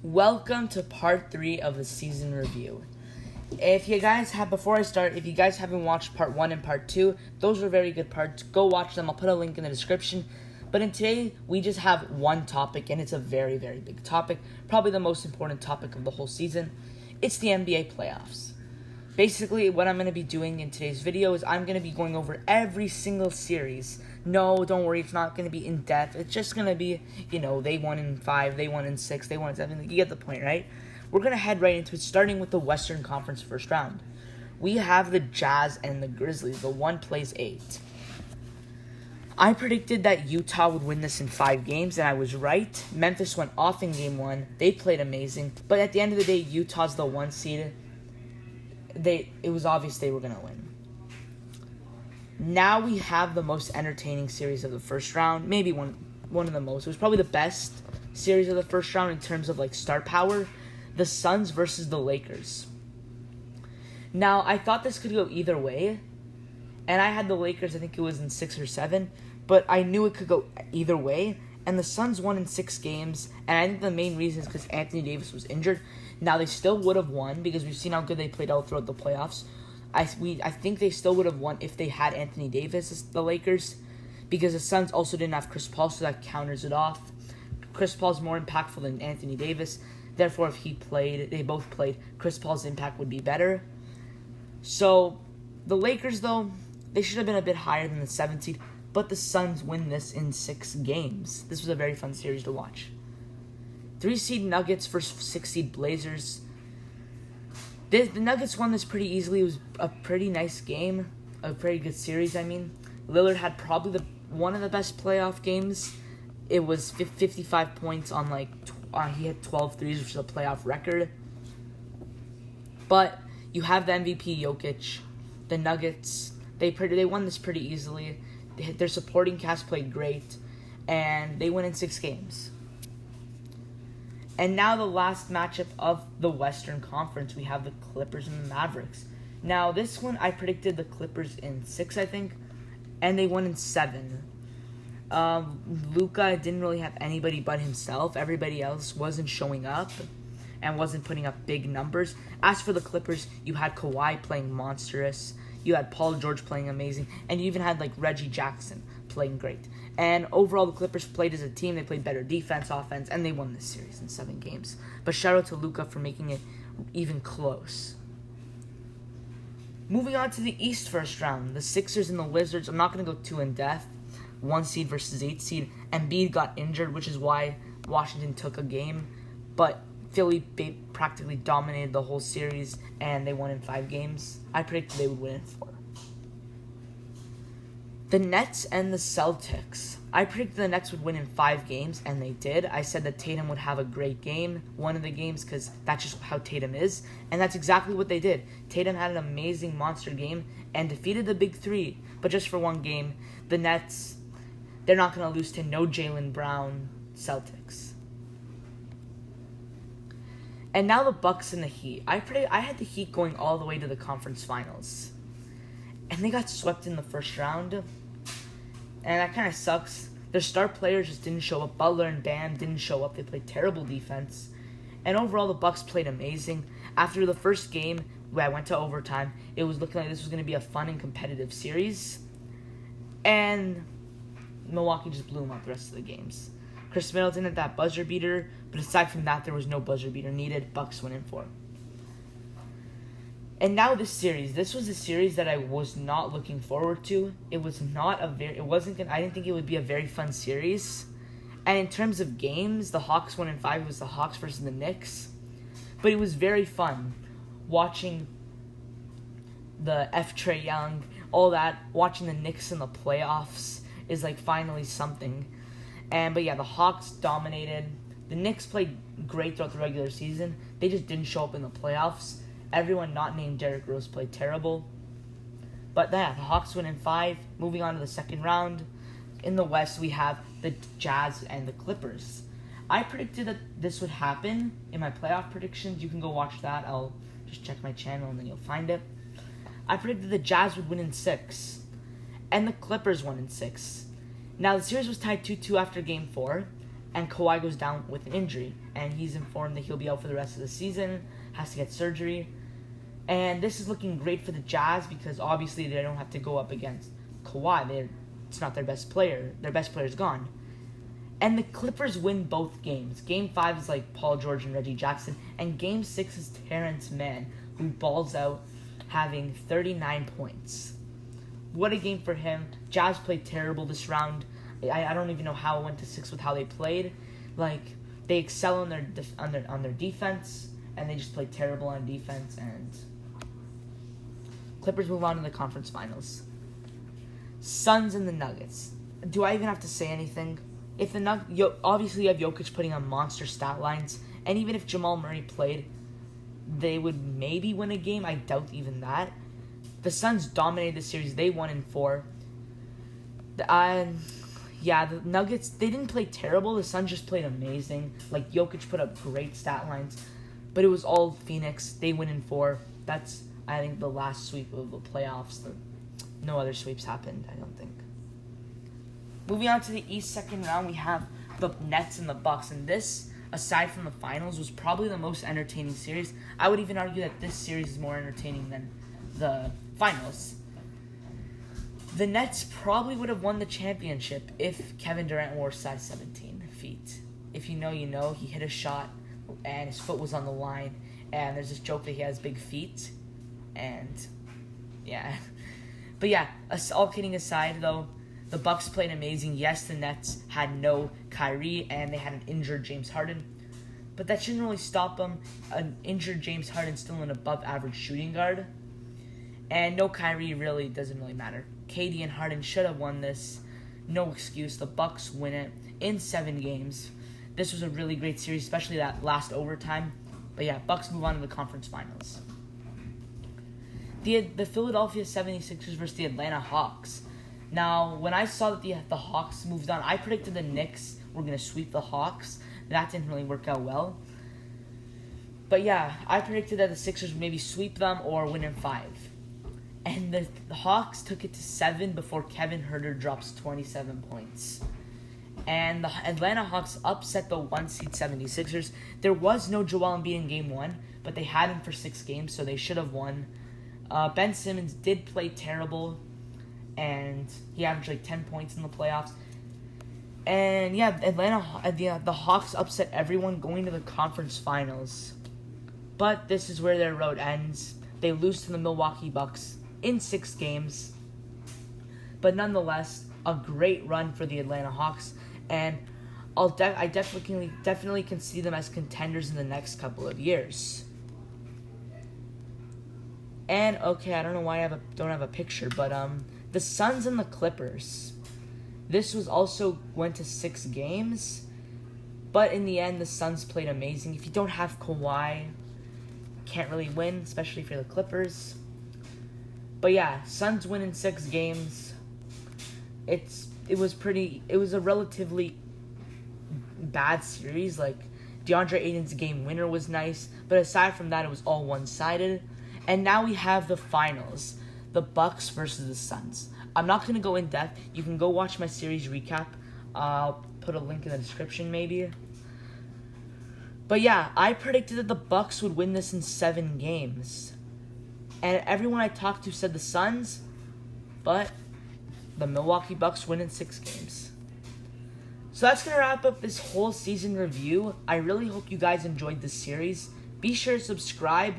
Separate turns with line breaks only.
Welcome to part 3 of the season review. If you guys haven't watched part 1 and part 2, those were very good parts. Go watch them. I'll put a link in the description. But in today, we just have one topic, and it's a very, very big topic. Probably the most important topic of the whole season. It's the NBA playoffs. Basically, what I'm going to be doing in today's video is I'm going to be going over every single series. No, don't worry, it's not going to be in-depth. It's just going to be, they won in 5, they won in 6, they won in 7. You get the point, right? We're going to head right into it, starting with the Western Conference first round. We have the Jazz and the Grizzlies. The one plays 8. I predicted that Utah would win this in 5 games, and I was right. Memphis went off in game 1. They played amazing. But at the end of the day, Utah's the 1 seed. It was obvious they were going to win. Now we have the most entertaining series of the first round. Maybe one of the most. It was probably the best series of the first round in terms of star power. The Suns versus the Lakers. Now, I thought this could go either way. And I had the Lakers, I think it was in 6 or 7. But I knew it could go either way. And the Suns won in 6 games. And I think the main reason is because Anthony Davis was injured. Now, they still would have won because we've seen how good they played all throughout the playoffs. I think they still would have won if they had Anthony Davis, the Lakers, because the Suns also didn't have Chris Paul, so that counters it off. Chris Paul's more impactful than Anthony Davis. Therefore, if they both played, Chris Paul's impact would be better. So, the Lakers, though, they should have been a bit higher than the 7th seed, but the Suns win this in 6 games. This was a very fun series to watch. 3 seed Nuggets versus 6 seed Blazers. The Nuggets won this pretty easily. It was a pretty nice game. A pretty good series, Lillard had probably one of the best playoff games. It was 55 points on he had 12 threes, which is a playoff record. But you have the MVP Jokic. The Nuggets, they won this pretty easily. Their supporting cast played great. And they win in 6 games. And now the last matchup of the Western Conference, we have the Clippers and the Mavericks. Now, this one, I predicted the Clippers in 6, I think, and they won in 7. Luka didn't really have anybody but himself. Everybody else wasn't showing up and wasn't putting up big numbers. As for the Clippers, you had Kawhi playing monstrous. You had Paul George playing amazing. And you even had, Reggie Jackson playing great. And overall, the Clippers played as a team. They played better defense, offense, and they won this series in 7 games. But shout out to Luka for making it even close. Moving on to the East first round, the Sixers and the Wizards. I'm not going to go too in-depth. 1 seed versus 8 seed. Embiid got injured, which is why Washington took a game. But Philly practically dominated the whole series, and they won in 5 games. I predicted they would win in 4. The Nets and the Celtics. I predicted the Nets would win in 5 games, and they did. I said that Tatum would have a great game, one of the games, because that's just how Tatum is. And that's exactly what they did. Tatum had an amazing monster game and defeated the Big 3. But just for 1 game, the Nets, they're not going to lose to no Jaylen Brown Celtics. And now the Bucks and the Heat. I had the Heat going all the way to the conference finals. And they got swept in the first round. And that kind of sucks. Their star players just didn't show up. Butler and Bam didn't show up. They played terrible defense. And overall, the Bucks played amazing. After the first game, where I went to overtime, it was looking like this was going to be a fun and competitive series. And Milwaukee just blew them out the rest of the games. Chris Middleton had that buzzer beater, but aside from that, there was no buzzer beater needed. Bucks went in 4. And now this series. This was a series that I was not looking forward to. I didn't think it would be a very fun series. And in terms of games, the Hawks won in 5. It was the Hawks versus the Knicks. But it was very fun watching the Trae Young, all that. Watching the Knicks in the playoffs is finally something. But yeah, the Hawks dominated. The Knicks played great throughout the regular season. They just didn't show up in the playoffs. Everyone not named Derrick Rose played terrible. But yeah, the Hawks win in 5. Moving on to the second round. In the West, we have the Jazz and the Clippers. I predicted that this would happen in my playoff predictions. You can go watch that. I'll just check my channel and then you'll find it. I predicted the Jazz would win in 6. And the Clippers won in 6. Now, the series was tied 2-2 after Game 4. and Kawhi goes down with an injury, and he's informed that he'll be out for the rest of the season, has to get surgery. And this is looking great for the Jazz because obviously they don't have to go up against Kawhi. It's not their best player. Their best player's gone. And the Clippers win both games. Game 5 is like Paul George and Reggie Jackson. And Game 6 is Terrence Mann, who balls out having 39 points. What a game for him. Jazz played terrible this round. I don't even know how it went to 6 with how they played. Like, they excel on their defense, and they just play terrible on defense. And Clippers move on to the conference finals. Suns and the Nuggets. Do I even have to say anything? If the obviously you have Jokic putting on monster stat lines, and even if Jamal Murray played, they would maybe win a game. I doubt even that. The Suns dominated the series. They won in 4. The Nuggets, they didn't play terrible. The Suns just played amazing. Like, Jokic put up great stat lines, but it was all Phoenix. They win in 4. That's, I think, the last sweep of the playoffs. No other sweeps happened, I don't think. Moving on to the East second round, we have the Nets and the Bucks. And this, aside from the finals, was probably the most entertaining series. I would even argue that this series is more entertaining than the finals. The Nets probably would have won the championship if Kevin Durant wore size 17 feet. If you know, you know. He hit a shot, and his foot was on the line. And there's this joke that he has big feet. And, yeah. But yeah, all kidding aside, though, the Bucks played amazing. Yes, the Nets had no Kyrie, and they had an injured James Harden. But that shouldn't really stop them. An injured James Harden still an above-average shooting guard. And no Kyrie really doesn't really matter. KD and Harden should have won this. No excuse. The Bucks win it in 7 games. This was a really great series, especially that last overtime. But yeah, Bucks move on to the conference finals. The Philadelphia 76ers versus the Atlanta Hawks. Now, when I saw that the Hawks moved on, I predicted the Knicks were going to sweep the Hawks. That didn't really work out well. But yeah, I predicted that the Sixers would maybe sweep them or win in 5. And the Hawks took it to 7 before Kevin Huerter drops 27 points. And the Atlanta Hawks upset the 1-seed 76ers. There was no Joel Embiid in Game 1, but they had him for 6 games, so they should have won. Ben Simmons did play terrible, and he averaged like 10 points in the playoffs. And yeah, the Hawks upset everyone going to the conference finals. But this is where their road ends. They lose to the Milwaukee Bucks in 6 games. But nonetheless, a great run for the Atlanta Hawks, and I definitely can see them as contenders in the next couple of years. And okay, I don't know why I don't have a picture, but the Suns and the Clippers. This went to 6 games, but in the end, the Suns played amazing. If you don't have Kawhi, can't really win, especially for the Clippers. But yeah, Suns win in 6 games. It was a relatively bad series. Like, DeAndre Ayton's game winner was nice, but aside from that, it was all one-sided. And now we have the finals, the Bucks versus the Suns. I'm not going to go in depth. You can go watch my series recap. I'll put a link in the description maybe. But yeah, I predicted that the Bucks would win this in 7 games. And everyone I talked to said the Suns, but the Milwaukee Bucks win in 6 games. So that's going to wrap up this whole season review. I really hope you guys enjoyed this series. Be sure to subscribe